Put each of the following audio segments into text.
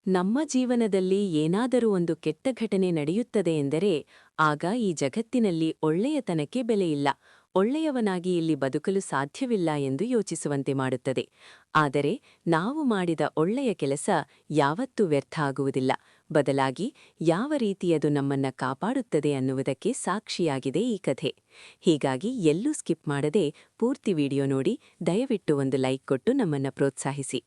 ನಮ್ಮ ಜೀವನದಲ್ಲಿ ಏನಾದರೂ ಒಂದು ಕೆಟ್ಟ ಘಟನೆ ನಡೆಯುತ್ತದೆ ಎಂದರೆ ಆಗ ಈ ಜಗತ್ತಿನಲ್ಲಿ ಒಳ್ಳೆಯತನಕ್ಕೆ ಬೆಲೆಯಿಲ್ಲ, ಒಳ್ಳೆಯವನಾಗಿ ಇಲ್ಲಿ ಬದುಕಲು ಸಾಧ್ಯವಿಲ್ಲ ಎಂದು ಯೋಚಿಸುವಂತೆ ಮಾಡುತ್ತದೆ. ಆದರೆ ನಾವು ಮಾಡಿದ ಒಳ್ಳೆಯ ಕೆಲಸ ಯಾವತ್ತೂ ವ್ಯರ್ಥ ಆಗುವುದಿಲ್ಲ, ಬದಲಾಗಿ ಯಾವ ರೀತಿಯದು ನಮ್ಮನ್ನ ಕಾಪಾಡುತ್ತದೆ ಅನ್ನುವುದಕ್ಕೆ ಸಾಕ್ಷಿಯಾಗಿದೆ ಈ ಕಥೆ. ಹೀಗಾಗಿ ಎಲ್ಲೂ ಸ್ಕಿಪ್ ಮಾಡದೆ ಪೂರ್ತಿ ವಿಡಿಯೋ ನೋಡಿ, ದಯವಿಟ್ಟು ಒಂದು ಲೈಕ್ ಕೊಟ್ಟು ನಮ್ಮನ್ನ ಪ್ರೋತ್ಸಾಹಿಸಿ.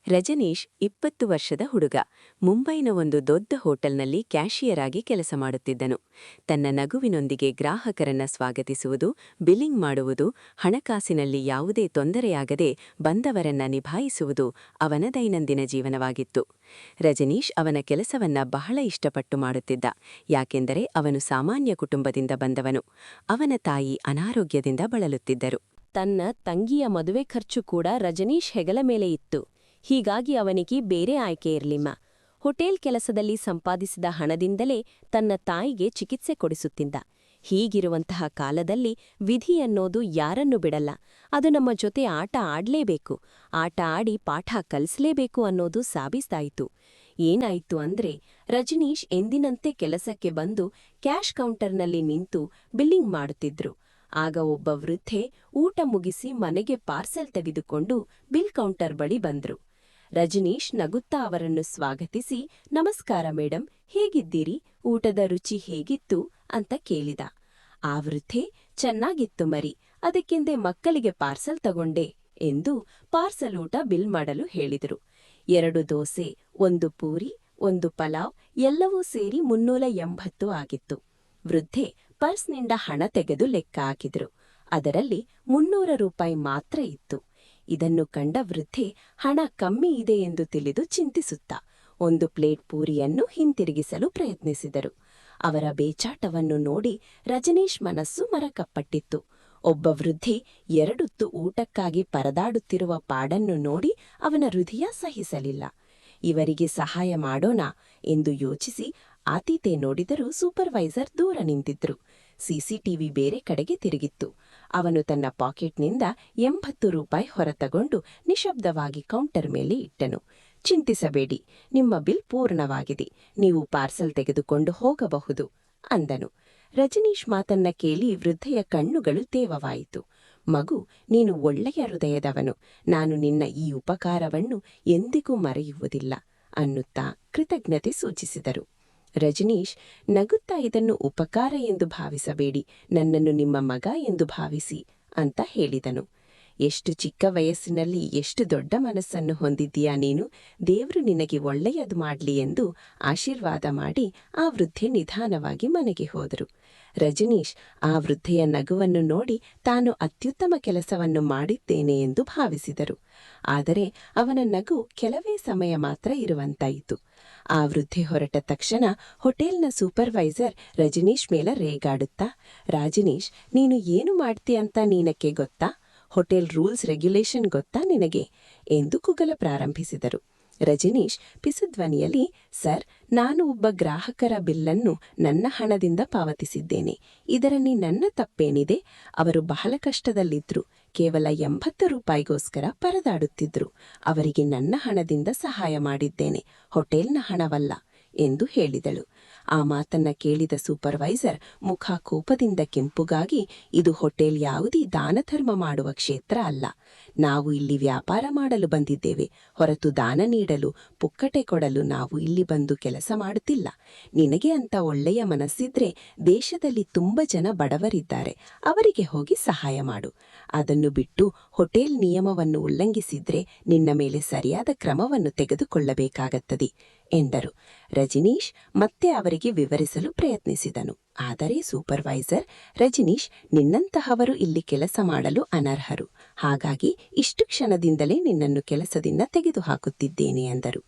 ರಜನೀಶ್ 20 ವರ್ಷದ ಹುಡುಗ ಮುಂಬೈನ ಒಂದು ದೊಡ್ಡ ಹೋಟೆಲ್ನಲ್ಲಿ ಕ್ಯಾಶಿಯರ್ ಆಗಿ ಕೆಲಸ ಮಾಡುತ್ತಿದ್ದನು. ತನ್ನ ನಗುವಿನೊಂದಿಗೆ ಗ್ರಾಹಕರನ್ನ ಸ್ವಾಗತಿಸುವುದು, ಬಿಲ್ಲಿಂಗ್ ಮಾಡುವುದು, ಹಣಕಾಸಿನಲ್ಲಿ ಯಾವುದೇ ತೊಂದರೆಯಾಗದೆ ಬಂದವರನ್ನ ನಿಭಾಯಿಸುವುದು ಅವನ ದೈನಂದಿನ ಜೀವನವಾಗಿತ್ತು. ರಜನೀಶ್ ಅವನ ಕೆಲಸವನ್ನ ಬಹಳ ಇಷ್ಟಪಟ್ಟು ಮಾಡುತ್ತಿದ್ದ, ಯಾಕೆಂದರೆ ಅವನು ಸಾಮಾನ್ಯ ಕುಟುಂಬದಿಂದ ಬಂದವನು. ಅವನ ತಾಯಿ ಅನಾರೋಗ್ಯದಿಂದ ಬಳಲುತ್ತಿದ್ದರು. ತನ್ನ ತಂಗಿಯ ಮದುವೆ ಖರ್ಚು ಕೂಡ ರಜನೀಶ್ ಹೆಗಲ ಮೇಲೆ ಇತ್ತು. ಹೀಗಾಗಿ ಅವನಿಗೆ ಬೇರೆ ಆಯ್ಕೆ ಇರಲಿಲ್ಲ. ಹೋಟೆಲ್ ಕೆಲಸದಲ್ಲಿ ಸಂಪಾದಿಸಿದ ಹಣದಿಂದಲೇ ತನ್ನ ತಾಯಿಗೆ ಚಿಕಿತ್ಸೆ ಕೊಡಿಸುತ್ತಿದ್ದ. ಹೀಗಿರುವಂತಹ ಕಾಲದಲ್ಲಿ ವಿಧಿ ಅನ್ನೋದು ಯಾರನ್ನೂ ಬಿಡಲ್ಲ. ಅದು ನಮ್ಮ ಜೊತೆ ಆಟ ಆಡ್ಲೇಬೇಕು, ಆಟ ಆಡಿ ಪಾಠ ಕಲಿಸಲೇಬೇಕು ಅನ್ನೋದು ಸಾಬೀತಾಯಿತು. ಏನಾಯಿತು ಅಂದ್ರೆ, ರಜನೀಶ್ ಎಂದಿನಂತೆ ಕೆಲಸಕ್ಕೆ ಬಂದು ಕ್ಯಾಶ್ ಕೌಂಟರ್ನಲ್ಲಿ ನಿಂತು ಬಿಲ್ಲಿಂಗ್ ಮಾಡುತ್ತಿದ್ರು. ಆಗ ಒಬ್ಬ ವೃದ್ಧೆ ಊಟ ಮುಗಿಸಿ ಮನೆಗೆ ಪಾರ್ಸೆಲ್ ತೆಗೆದುಕೊಂಡು ಬಿಲ್ ಕೌಂಟರ್ ಬಳಿ ಬಂದ್ರು. ರಜನೀಶ್ ನಗುತ್ತಾ ಅವರನ್ನು ಸ್ವಾಗತಿಸಿ, ನಮಸ್ಕಾರ ಮೇಡಂ, ಹೇಗಿದ್ದೀರಿ, ಊಟದ ರುಚಿ ಹೇಗಿತ್ತು ಅಂತ ಕೇಳಿದ. ಆ ವೃದ್ಧೆ, ಚೆನ್ನಾಗಿತ್ತು ಮರಿ, ಅದಕ್ಕೆಂದೇ ಮಕ್ಕಳಿಗೆ ಪಾರ್ಸೆಲ್ ತಗೊಂಡೆ ಎಂದು ಪಾರ್ಸೆಲ್ ಊಟ ಬಿಲ್ ಮಾಡಲು ಹೇಳಿದರು. 2 ದೋಸೆ, 1 ಪೂರಿ, 1 ಪಲಾವ್ ಎಲ್ಲವೂ ಸೇರಿ 380 ಆಗಿತ್ತು. ವೃದ್ಧೆ ಪರ್ಸ್ನಿಂದ ಹಣ ತೆಗೆದು ಲೆಕ್ಕ ಹಾಕಿದ್ರು. ಅದರಲ್ಲಿ 300 ರೂಪಾಯಿ ಮಾತ್ರ ಇತ್ತು. ಇದನ್ನು ಕಂಡ ವೃದ್ಧೆ ಹಣ ಕಮ್ಮಿ ಇದೆ ಎಂದು ತಿಳಿದು ಚಿಂತಿಸುತ್ತಾ 1 ಪ್ಲೇಟ್ ಪೂರಿಯನ್ನು ಹಿಂತಿರುಗಿಸಲು ಪ್ರಯತ್ನಿಸಿದರು. ಅವರ ಬೇಚಾಟವನ್ನು ನೋಡಿ ರಜನೀಶ್ ಮನಸ್ಸು ಮರಕಪ್ಪಟ್ಟಿತ್ತು. ಒಬ್ಬ ವೃದ್ಧೆ 2 ಹೊತ್ತು ಊಟಕ್ಕಾಗಿ ಪರದಾಡುತ್ತಿರುವ ಪಾಡನ್ನು ನೋಡಿ ಅವನ ಹೃದಯ ಸಹಿಸಲಿಲ್ಲ. ಇವರಿಗೆ ಸಹಾಯ ಮಾಡೋಣ ಎಂದು ಯೋಚಿಸಿ ಆತೀತೆ ನೋಡಿದರೂ ಸೂಪರ್ವೈಸರ್ ದೂರ ನಿಂತಿದ್ರು. ಸಿಸಿಟಿವಿ ಬೇರೆ ಕಡೆಗೆ ತಿರುಗಿತ್ತು. ಅವನು ತನ್ನ ಪಾಕೆಟ್ನಿಂದ 80 ರೂಪಾಯಿ ಹೊರತಗೊಂಡು ನಿಶಬ್ದವಾಗಿ ಕೌಂಟರ್ ಮೇಲೆ ಇಟ್ಟನು. ಚಿಂತಿಸಬೇಡಿ, ನಿಮ್ಮ ಬಿಲ್ ಪೂರ್ಣವಾಗಿದೆ, ನೀವು ಪಾರ್ಸೆಲ್ ತೆಗೆದುಕೊಂಡು ಹೋಗಬಹುದು ಅಂದನು. ರಜನೀಶ್ ಮಾತನ್ನ ಕೇಳಿ ವೃದ್ಧೆಯ ಕಣ್ಣುಗಳು ತೇವವಾಯಿತು. ಮಗು, ನೀನು ಒಳ್ಳೆಯ ಹೃದಯದವನು, ನಾನು ನಿನ್ನ ಈ ಉಪಕಾರವನ್ನು ಎಂದಿಗೂ ಮರೆಯುವುದಿಲ್ಲ ಅನ್ನುತ್ತಾ ಕೃತಜ್ಞತೆ ಸೂಚಿಸಿದರು. ರಜನೀಶ್ ನಗುತ್ತಾ, ಇದನ್ನು ಉಪಕಾರ ಎಂದು ಭಾವಿಸಬೇಡಿ, ನನ್ನನ್ನು ನಿಮ್ಮ ಮಗ ಎಂದು ಭಾವಿಸಿ ಅಂತ ಹೇಳಿದನು. ಎಷ್ಟು ಚಿಕ್ಕ ವಯಸ್ಸಿನಲ್ಲಿ ಎಷ್ಟು ದೊಡ್ಡ ಮನಸ್ಸನ್ನು ಹೊಂದಿದ್ದೀಯಾ ನೀನು, ದೇವರು ನಿನಗೆ ಒಳ್ಳೆಯದು ಮಾಡಲಿ ಎಂದು ಆಶೀರ್ವಾದ ಮಾಡಿ ಆ ವೃದ್ಧೆ ನಿಧಾನವಾಗಿ ಮನೆಗೆ ಹೋದರು. ರಜನೀಶ್ ಆ ವೃದ್ಧೆಯ ನಗುವನ್ನು ನೋಡಿ ತಾನು ಅತ್ಯುತ್ತಮ ಕೆಲಸವನ್ನು ಮಾಡಿದ್ದೇನೆ ಎಂದು ಭಾವಿಸಿದರು. ಆದರೆ ಅವನ ನಗು ಕೆಲವೇ ಸಮಯ ಮಾತ್ರ ಇರುವಂತಾಯಿತು. ಆ ವೃದ್ಧೆ ಹೊರಟ ತಕ್ಷಣ ಹೋಟೆಲ್ನ ಸೂಪರ್ವೈಸರ್ ರಜನೀಶ್ ಮೇಲೆ ರೇಗಾಡುತ್ತಾ, ರಾಜನೀಶ್, ನೀನು ಏನು ಮಾಡ್ತೀಯಂತ ನೀನಕ್ಕೆ ಗೊತ್ತಾ, ಹೋಟೆಲ್ ರೂಲ್ಸ್ ರೆಗ್ಯುಲೇಷನ್ ಗೊತ್ತಾ ನಿನಗೆ ಎಂದು ಕೂಗಲ ಪ್ರಾರಂಭಿಸಿದರು. ರಜನೀಶ್ ಪಿಸುಧ್ವನಿಯಲ್ಲಿ, ಸರ್, ನಾನು ಒಬ್ಬ ಗ್ರಾಹಕರ ಬಿಲ್ಲನ್ನು ನನ್ನ ಹಣದಿಂದ ಪಾವತಿಸಿದ್ದೇನೆ, ಇದರಲ್ಲಿ ನನ್ನ ತಪ್ಪೇನಿದೆ, ಅವರು ಬಹಳ ಕಷ್ಟದಲ್ಲಿದ್ರು, ಕೇವಲ 80 ರೂಪಾಯಿಗೋಸ್ಕರ ಪರದಾಡುತ್ತಿದ್ರು, ಅವರಿಗೆ ನನ್ನ ಹಣದಿಂದ ಸಹಾಯ ಮಾಡಿದ್ದೇನೆ, ಹೋಟೆಲ್ನ ಹಣವಲ್ಲ ಎಂದು ಹೇಳಿದಳು. ಆ ಮಾತನ್ನ ಕೇಳಿದ ಸೂಪರ್ವೈಸರ್ ಮುಖ ಕೋಪದಿಂದ ಕೆಂಪುಗಾಗಿ, ಇದು ಹೋಟೆಲ್ ಯಾವುದೇ ದಾನಧರ್ಮ ಮಾಡುವ ಕ್ಷೇತ್ರ ಅಲ್ಲ, ನಾವು ಇಲ್ಲಿ ವ್ಯಾಪಾರ ಮಾಡಲು ಬಂದಿದ್ದೇವೆ ಹೊರತು ದಾನ ನೀಡಲು, ಪುಕ್ಕಟೆ ಕೊಡಲು ನಾವು ಇಲ್ಲಿ ಬಂದು ಕೆಲಸ ಮಾಡುತ್ತಿಲ್ಲ. ನಿನಗೆ ಅಂತ ಒಳ್ಳೆಯ ಮನಸ್ಸಿದ್ರೆ ದೇಶದಲ್ಲಿ ತುಂಬ ಜನ ಬಡವರಿದ್ದಾರೆ, ಅವರಿಗೆ ಹೋಗಿ ಸಹಾಯ ಮಾಡು. ಅದನ್ನು ಬಿಟ್ಟು ಹೋಟೆಲ್ ನಿಯಮವನ್ನು ಉಲ್ಲಂಘಿಸಿದ್ರೆ ನಿನ್ನ ಮೇಲೆ ಸರಿಯಾದ ಕ್ರಮವನ್ನು ತೆಗೆದುಕೊಳ್ಳಬೇಕಾಗುತ್ತದೆ ಎಂದರು. ರಜನೀಶ್ ಮತ್ತೆ ಅವರಿಗೆ ವಿವರಿಸಲು ಪ್ರಯತ್ನಿಸಿದನು. ಆದರೆ ಸೂಪರ್ವೈಸರ್, ರಜನೀಶ್, ನಿನ್ನಂತಹವರು ಇಲ್ಲಿ ಕೆಲಸ ಮಾಡಲು ಅನರ್ಹರು, ಹಾಗಾಗಿ ಇಷ್ಟು ಕ್ಷಣದಿಂದಲೇ ನಿನ್ನನ್ನು ಕೆಲಸದಿಂದ ತೆಗೆದುಹಾಕುತ್ತಿದ್ದೇನೆ ಎಂದರು.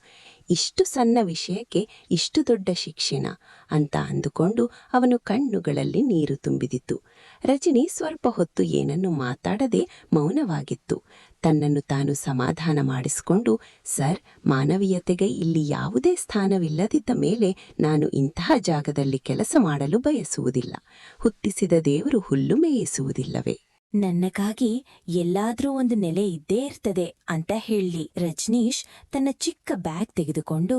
ಇಷ್ಟು ಸಣ್ಣ ವಿಷಯಕ್ಕೆ ಇಷ್ಟು ದೊಡ್ಡ ಶಿಕ್ಷೆನಾ ಅಂತ ಅಂದುಕೊಂಡು ಅವನು ಕಣ್ಣುಗಳಲ್ಲಿ ನೀರು ತುಂಬಿದಿತ್ತು. ರಜನಿ ಸ್ವಲ್ಪ ಹೊತ್ತು ಏನನ್ನು ಮಾತಾಡದೆ ಮೌನವಾಗಿತ್ತು. ತನ್ನನ್ನು ತಾನು ಸಮಾಧಾನ ಮಾಡಿಸಿಕೊಂಡು, ಸರ್, ಮಾನವೀಯತೆಗೆ ಇಲ್ಲಿ ಯಾವುದೇ ಸ್ಥಾನವಿಲ್ಲದಿದ್ದ ಮೇಲೆ ನಾನು ಇಂತಹ ಜಾಗದಲ್ಲಿ ಕೆಲಸ ಮಾಡಲು ಬಯಸುವುದಿಲ್ಲ. ಹುಟ್ಟಿಸಿದ ದೇವರು ಹುಲ್ಲು ಮೇಯಿಸುವುದಿಲ್ಲವೇ? ನನ್ನಗಾಗಿ ಎಲ್ಲಾದ್ರೂ ಒಂದು ನೆಲೆ ಇದ್ದೇ ಇರ್ತದೆ ಅಂತ ಹೇಳಿ ರಜನೀಶ್ ತನ್ನ ಚಿಕ್ಕ ಬ್ಯಾಗ್ ತೆಗೆದುಕೊಂಡು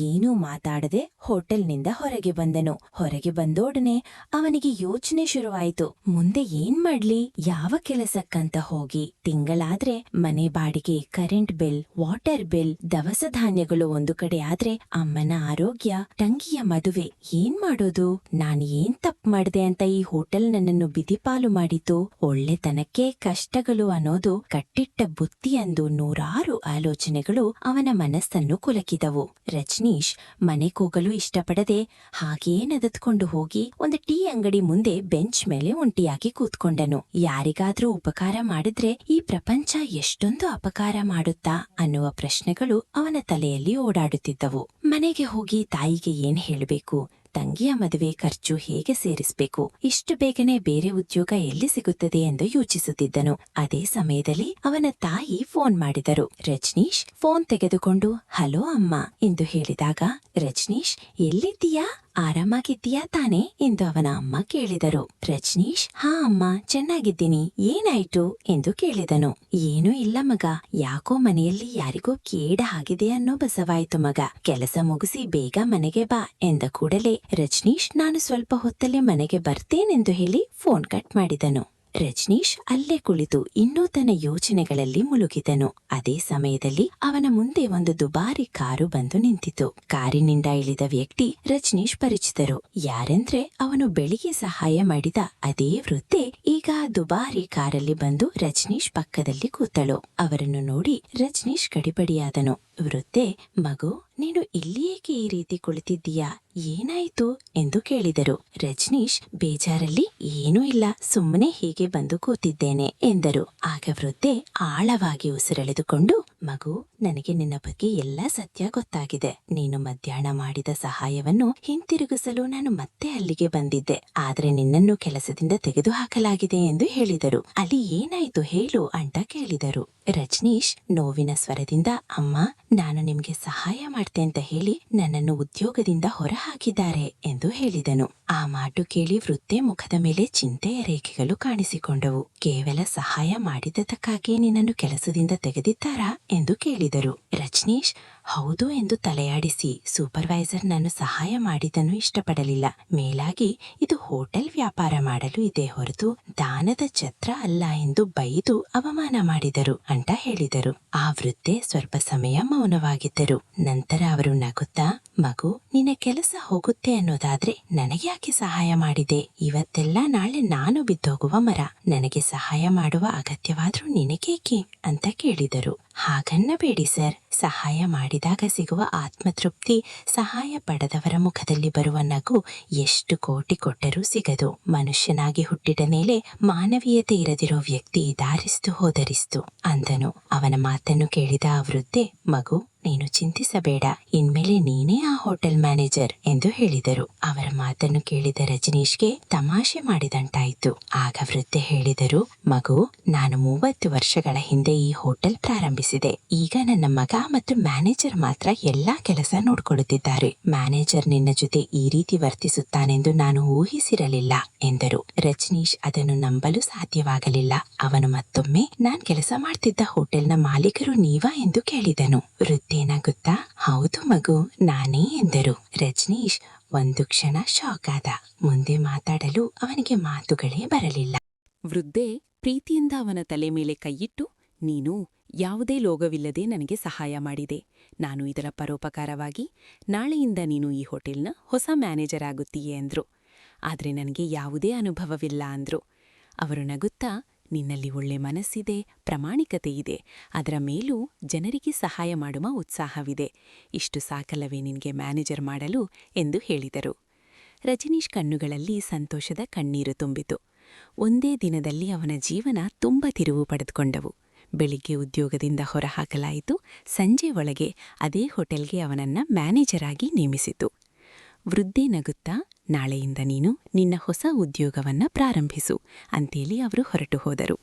ಏನೂ ಮಾತಾಡದೆ ಹೋಟೆಲ್ನಿಂದ ಹೊರಗೆ ಬಂದನು. ಹೊರಗೆ ಬಂದೋಡನೆ ಅವನಿಗೆ ಯೋಚನೆ ಶುರುವಾಯಿತು. ಮುಂದೆ ಏನ್ ಮಾಡ್ಲಿ, ಯಾವ ಕೆಲಸಕ್ಕಂತ ಹೋಗಿ ತಿಂಗಳಾದ್ರೆ ಮನೆ ಬಾಡಿಗೆ, ಕರೆಂಟ್ ಬಿಲ್, ವಾಟರ್ ಬಿಲ್, ದವಸ ಧಾನ್ಯಗಳು ಒಂದು ಕಡೆ ಆದ್ರೆ ಅಮ್ಮನ ಆರೋಗ್ಯ, ತಂಗಿಯ ಮದುವೆ, ಏನ್ ಮಾಡೋದು? ನಾನು ಏನ್ ತಪ್ಪು ಮಾಡ್ದೆ ಅಂತ ಈ ಹೋಟೆಲ್ ನನ್ನನ್ನು ಬಿದಿಪಾಲು ಮಾಡಿತು? ಒಳ್ಳೆತನಕ್ಕೆ ಕಷ್ಟಗಳು ಅನ್ನೋದು ಕಟ್ಟಿಟ್ಟ ಬುತ್ತಿ ಎಂದು ನೂರಾರು ಆಲೋಚನೆಗಳು ಅವನ ಮನಸ್ಸನ್ನು ಕುಲಕಿದವು. ರಜನೀಶ್ ಮನೆಗೋಗಲು ಇಷ್ಟಪಡದೆ ಹಾಗೇ ನಡೆದುಕೊಂಡು ಹೋಗಿ ಒಂದು ಟೀ ಅಂಗಡಿ ಮುಂದೆ ಬೆಂಚ್ ಮೇಲೆ ಒಂಟಿಯಾಗಿ ಕೂತ್ಕೊಂಡನು. ಯಾರಿಗಾದ್ರೂ ಉಪಕಾರ ಮಾಡಿದ್ರೆ ಈ ಪ್ರಪಂಚ ಎಷ್ಟೊಂದು ಅಪಕಾರ ಮಾಡುತ್ತಾ ಅನ್ನುವ ಪ್ರಶ್ನೆಗಳು ಅವನ ತಲೆಯಲ್ಲಿ ಓಡಾಡುತ್ತಿದ್ದವು. ಮನೆಗೆ ಹೋಗಿ ತಾಯಿಗೆ ಏನ್ ಹೇಳಬೇಕು, ತಂಗಿಯ ಮದುವೆ ಖರ್ಚು ಹೇಗೆ ಸೇರಿಸಬೇಕು, ಇಷ್ಟು ಬೇಗನೆ ಬೇರೆ ಉದ್ಯೋಗ ಎಲ್ಲಿ ಸಿಗುತ್ತದೆ ಎಂದು ಯೋಚಿಸುತ್ತಿದ್ದನು. ಅದೇ ಸಮಯದಲ್ಲಿ ಅವನ ತಾಯಿ ಫೋನ್ ಮಾಡಿದರು. ರಜನೀಶ್ ಫೋನ್ ತೆಗೆದುಕೊಂಡು ಹಲೋ ಅಮ್ಮ ಎಂದು ಹೇಳಿದಾಗ, ರಜನೀಶ್ ಎಲ್ಲಿದ್ದೀಯಾ, ಆರಾಮಾಗಿದ್ದೀಯಾ ತಾನೆ ಎಂದು ಅವನ ಅಮ್ಮ ಕೇಳಿದರು. ರಜನೀಶ್ ಹಾ ಅಮ್ಮ ಚೆನ್ನಾಗಿದ್ದೀನಿ, ಏನಾಯ್ತು ಎಂದು ಕೇಳಿದನು. ಏನೂ ಇಲ್ಲ ಮಗ, ಯಾಕೋ ಮನೆಯಲ್ಲಿ ಯಾರಿಗೋ ಕೇಡ ಆಗಿದೆ ಅನ್ನೋ ಬಸವಾಯ್ತು ಮಗ, ಕೆಲಸ ಮುಗಿಸಿ ಬೇಗ ಮನೆಗೆ ಬಾ ಎಂದ ಕೂಡಲೇ ರಜನೀಶ್ ನಾನು ಸ್ವಲ್ಪ ಹೊತ್ತಲ್ಲೇ ಮನೆಗೆ ಬರ್ತೇನೆಂದು ಹೇಳಿ ಫೋನ್ ಕಟ್ ಮಾಡಿದನು. ರಜನೀಶ್ ಅಲ್ಲೇ ಕುಳಿತು ಇನ್ನೂ ತನ್ನ ಯೋಚನೆಗಳಲ್ಲಿ ಮುಳುಗಿದನು. ಅದೇ ಸಮಯದಲ್ಲಿ ಅವನ ಮುಂದೆ ಒಂದು ದುಬಾರಿ ಕಾರು ಬಂದು ನಿಂತಿತು. ಕಾರಿನಿಂದ ಇಳಿದ ವ್ಯಕ್ತಿ ರಜನೀಶ್ ಪರಿಚಿತರು. ಯಾರೆಂದ್ರೆ ಅವನು ಬೆಳಿಗ್ಗೆ ಸಹಾಯ ಮಾಡಿದ ಅದೇ ವೃದ್ಧೆ ಈಗ ದುಬಾರಿ ಕಾರಲ್ಲಿ ಬಂದು ರಜನೀಶ್ ಪಕ್ಕದಲ್ಲಿ ಕೂತಳು. ಅವರನ್ನು ನೋಡಿ ರಜನೀಶ್ ಗಡಿಬಡಿಯಾದನು. ವೃದ್ಧೆ, ಮಗು ನೀನು ಇಲ್ಲಿಯೇಕೆ ಈ ರೀತಿ ಕುಳಿತಿದ್ದೀಯಾ, ಏನಾಯಿತು ಎಂದು ಕೇಳಿದರು. ರಜನೀಶ್ ಬೇಜಾರಲ್ಲಿ ಏನೂ ಇಲ್ಲ, ಸುಮ್ಮನೆ ಹೀಗೆ ಬಂದು ಕೂತಿದ್ದೇನೆ ಎಂದರು. ಆಗ ವೃದ್ಧೆ ಆಳವಾಗಿ ಉಸಿರೆಳೆದುಕೊಂಡು, ಮಗು ನನಗೆ ನಿನ್ನ ಬಗ್ಗೆ ಎಲ್ಲ ಸತ್ಯ ಗೊತ್ತಾಗಿದೆ. ನೀನು ಮಧ್ಯಾಹ್ನ ಮಾಡಿದ ಸಹಾಯವನ್ನು ಹಿಂತಿರುಗಿಸಲು ನಾನು ಮತ್ತೆ ಅಲ್ಲಿಗೆ ಬಂದಿದ್ದೆ, ಆದ್ರೆ ನಿನ್ನನ್ನು ಕೆಲಸದಿಂದ ತೆಗೆದುಹಾಕಲಾಗಿದೆ ಎಂದು ಹೇಳಿದರು. ಅಲ್ಲಿ ಏನಾಯ್ತು ಹೇಳು ಅಂತ ಕೇಳಿದರು. ರಜನೀಶ್ ನೋವಿನ ಸ್ವರದಿಂದ, ಅಮ್ಮ ನಾನು ನಿಮ್ಗೆ ಸಹಾಯ ಮಾಡ್ತೆ ಅಂತ ಹೇಳಿ ನನ್ನನ್ನು ಉದ್ಯೋಗದಿಂದ ಹೊರಹಾಕಿದ್ದಾರೆ ಎಂದು ಹೇಳಿದನು. ಆ ಮಾತು ಕೇಳಿ ವೃದ್ಧೆ ಮುಖದ ಮೇಲೆ ಚಿಂತೆಯ ರೇಖೆಗಳು ಕಾಣಿಸಿಕೊಂಡವು. ಕೇವಲ ಸಹಾಯ ಮಾಡಿದ್ದಕ್ಕಾಗಿ ನಿನ್ನನ್ನು ಕೆಲಸದಿಂದ ತೆಗೆದಿದ್ದಾರಾ ಎಂದು ಕೇಳಿದರು. ರಜನೀಶ್ ಹೌದು ಎಂದು ತಲೆಯಾಡಿಸಿ, ಸೂಪರ್ವೈಸರ್ ನಾನು ಸಹಾಯ ಮಾಡಿದ್ದನ್ನು ಇಷ್ಟಪಡಲಿಲ್ಲ, ಮೇಲಾಗಿ ಇದು ಹೋಟೆಲ್ ವ್ಯಾಪಾರ ಮಾಡಲು ಇದೆ ಹೊರತು ದಾನದ ಛತ್ರ ಅಲ್ಲ ಎಂದು ಬೈದು ಅವಮಾನ ಮಾಡಿದರು ಅಂತ ಹೇಳಿದರು. ಆ ವೃದ್ಧೆ ಸ್ವಲ್ಪ ಸಮಯ ಮೌನವಾಗಿದ್ದರು. ನಂತರ ಅವರು ನಗುತ್ತಾ, ಮಗು ನಿನ್ನ ಕೆಲಸ ಹೋಗುತ್ತೆ ಅನ್ನೋದಾದ್ರೆ ನನಗೆ ಯಾಕೆ ಸಹಾಯ ಮಾಡಿದೆ, ಇವತ್ತೆಲ್ಲ ನಾಳೆ ನಾನು ಬಿದ್ದೋಗುವ ಮರ, ನನಗೆ ಸಹಾಯ ಮಾಡುವ ಅಗತ್ಯವಾದ್ರೂ ನಿನಗೇಕೆ ಅಂತ ಕೇಳಿದರು. ಹಾಗನ್ನಬೇಡಿ ಸರ್, ಸಹಾಯ ಮಾಡಿದಾಗ ಸಿಗುವ ಆತ್ಮತೃಪ್ತಿ ಸಹಾಯ ಪಡೆದವರ ಮುಖದಲ್ಲಿ ಬರುವ ನಗು ಎಷ್ಟು ಕೋಟಿ ಕೊಟ್ಟರೂ ಸಿಗದು. ಮನುಷ್ಯನಾಗಿ ಹುಟ್ಟಿದ ಮೇಲೆ ಮಾನವೀಯತೆ ಇರದಿರೋ ವ್ಯಕ್ತಿ ದಾರಿಸ್ತು ಹೋದರಿಸ್ತು ಅಂದನು. ಅವನ ಮಾತನ್ನು ಕೇಳಿದ ಆ ವೃದ್ಧೆ, ಮಗು ನೀನು ಚಿಂತಿಸಬೇಡ, ಇನ್ಮೇಲೆ ನೀನೇ ಆ ಹೋಟೆಲ್ ಮ್ಯಾನೇಜರ್ ಎಂದು ಹೇಳಿದರು. ಅವರ ಮಾತನ್ನು ಕೇಳಿದ ರಜನೀಶ್ಗೆ ತಮಾಷೆ ಮಾಡಿದಂಟಾಯಿತು. ಆಗ ವೃದ್ಧೆ ಹೇಳಿದರು, ಮಗು ನಾನು 30 ವರ್ಷಗಳ ಹಿಂದೆ ಈ ಹೋಟೆಲ್ ಪ್ರಾರಂಭಿಸಿದೆ. ಈಗ ನನ್ನ ಮಗ ಮತ್ತು ಮ್ಯಾನೇಜರ್ ಮಾತ್ರ ಎಲ್ಲಾ ಕೆಲಸ ನೋಡ್ಕೊಳ್ಳುತ್ತಿದ್ದಾರೆ. ಮ್ಯಾನೇಜರ್ ನಿನ್ನ ಜೊತೆ ಈ ರೀತಿ ವರ್ತಿಸುತ್ತಾನೆಂದು ನಾನು ಊಹಿಸಿರಲಿಲ್ಲ ಎಂದರು. ರಜನೀಶ್ ಅದನ್ನು ನಂಬಲು ಸಾಧ್ಯವಾಗಲಿಲ್ಲ. ಅವನು ಮತ್ತೊಮ್ಮೆ ನಾನ್ ಕೆಲಸ ಮಾಡ್ತಿದ್ದ ಹೋಟೆಲ್ನ ಮಾಲೀಕರು ನೀವಾ ಎಂದು ಕೇಳಿದನು. ವೃದ್ಧೇನಾಗುತ್ತಾ ಹೌದು ಮಗು ನಾನೇ ಎಂದರು. ರಜನೀಶ್ ಒಂದು ಕ್ಷಣ ಶಾಕ್ ಆದ. ಮುಂದೆ ಮಾತಾಡಲು ಅವನಿಗೆ ಮಾತುಗಳೇ ಬರಲಿಲ್ಲ. ವೃದ್ಧೆ ಪ್ರೀತಿಯಿಂದ ಅವನ ತಲೆ ಮೇಲೆ ಕೈಯಿಟ್ಟು, ನೀನು ಯಾವುದೇ ಲೋಗವಿಲ್ಲದೆ ನನಗೆ ಸಹಾಯ ಮಾಡಿದೆ. ನಾನು ಇದರ ಪರೋಪಕಾರವಾಗಿ ನಾಳೆಯಿಂದ ನೀನು ಈ ಹೋಟೆಲ್ನ ಹೊಸ ಮ್ಯಾನೇಜರ್ ಆಗುತ್ತೀಯೆ ಅಂದ್ರು. ಆದ್ರೆ ನನಗೆ ಯಾವುದೇ ಅನುಭವವಿಲ್ಲ ಅಂದ್ರು. ಅವರು ನಗುತ್ತಾ, ನಿನ್ನಲ್ಲಿ ಒಳ್ಳೆ ಮನಸ್ಸಿದೆ, ಪ್ರಾಮಾಣಿಕತೆ ಇದೆ, ಅದರ ಮೇಲೂ ಜನರಿಗೆ ಸಹಾಯ ಮಾಡುವ ಉತ್ಸಾಹವಿದೆ. ಇಷ್ಟು ಸಾಕಲ್ಲವೇ ನಿನಗೆ ಮ್ಯಾನೇಜರ್ ಮಾಡಲು ಎಂದು ಹೇಳಿದರು. ರಜನೀಶ್ ಕಣ್ಣುಗಳಲ್ಲಿ ಸಂತೋಷದ ಕಣ್ಣೀರು ತುಂಬಿತು. ಒಂದೇ ದಿನದಲ್ಲಿ ಅವನ ಜೀವನ ತುಂಬ ತಿರುವು ಪಡೆದುಕೊಂಡವು. ಬೆಳಿಗ್ಗೆ ಉದ್ಯೋಗದಿಂದ ಹೊರಹಾಕಲಾಯಿತು. ಸಂಜೆ ಒಳಗೆ ಅದೇ ಹೋಟೆಲ್ಗೆ ಅವನನ್ನ ಮ್ಯಾನೇಜರ್ ಆಗಿ ನೇಮಿಸಿತು. ವೃದ್ಧೆ ನಗುತ್ತಾ, ನಾಳೆಯಿಂದ ನೀನು ನಿನ್ನ ಹೊಸ ಉದ್ಯೋಗವನ್ನ ಪ್ರಾರಂಭಿಸು ಅಂತೇಳಿ ಅವರು ಹೊರಟು ಹೋದರು.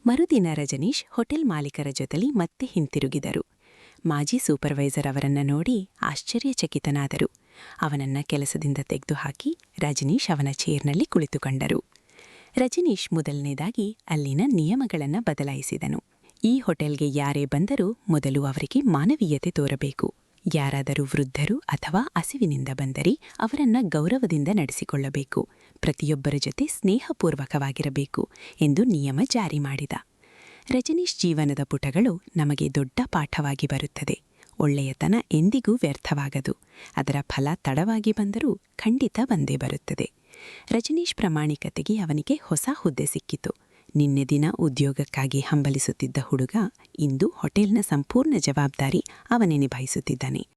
ಮರುದಿನ ರಜನೀಶ್ ಹೋಟೆಲ್ ಮಾಲೀಕರ ಜೊತೆಲಿ ಮತ್ತೆ ಹಿಂತಿರುಗಿದರು. ಮಾಜಿ ಸೂಪರ್ವೈಸರ್ ಅವರನ್ನ ನೋಡಿ ಆಶ್ಚರ್ಯಚಕಿತನಾದರು. ಅವನನ್ನ ಕೆಲಸದಿಂದ ತೆಗೆದುಹಾಕಿ ರಜನೀಶ್ ಅವನ ಚೇರ್ನಲ್ಲಿ ಕುಳಿತುಕೊಂಡರು. ರಜನೀಶ್ ಮೊದಲನೇದಾಗಿ ಅಲ್ಲಿನ ನಿಯಮಗಳನ್ನು ಬದಲಾಯಿಸಿದನು. ಈ ಹೋಟೆಲ್ಗೆ ಯಾರೇ ಬಂದರೂ ಮೊದಲು ಅವರಿಗೆ ಮಾನವೀಯತೆ ತೋರಬೇಕು. ಯಾರಾದರೂ ವೃದ್ಧರು ಅಥವಾ ಹಸಿವಿನಿಂದ ಬಂದರೆ ಅವರನ್ನ ಗೌರವದಿಂದ ನಡೆಸಿಕೊಳ್ಳಬೇಕು. ಪ್ರತಿಯೊಬ್ಬರ ಜೊತೆ ಸ್ನೇಹಪೂರ್ವಕವಾಗಿರಬೇಕು ಎಂದು ನಿಯಮ ಜಾರಿ ಮಾಡಿದ. ರಜನೀಶ್ ಜೀವನದ ಪುಟಗಳು ನಮಗೆ ದೊಡ್ಡ ಪಾಠವಾಗಿ ಬರುತ್ತದೆ. ಒಳ್ಳೆಯತನ ಎಂದಿಗೂ ವ್ಯರ್ಥವಾಗದು. ಅದರ ಫಲ ತಡವಾಗಿ ಬಂದರೂ ಖಂಡಿತ ಬಂದೇ ಬರುತ್ತದೆ. ರಜನೀಶ್ ಪ್ರಾಮಾಣಿಕತೆಗೆ ಅವನಿಗೆ ಹೊಸ ಹುದ್ದೆ ಸಿಕ್ಕಿತು. ನಿನ್ನೆ ದಿನ ಉದ್ಯೋಗಕ್ಕಾಗಿ ಹಂಬಲಿಸುತ್ತಿದ್ದ ಹುಡುಗ ಇಂದು ಹೋಟೆಲ್ನ ಸಂಪೂರ್ಣ ಜವಾಬ್ದಾರಿ ಅವನೇ ನಿಭಾಯಿಸುತ್ತಿದ್ದಾನೆ.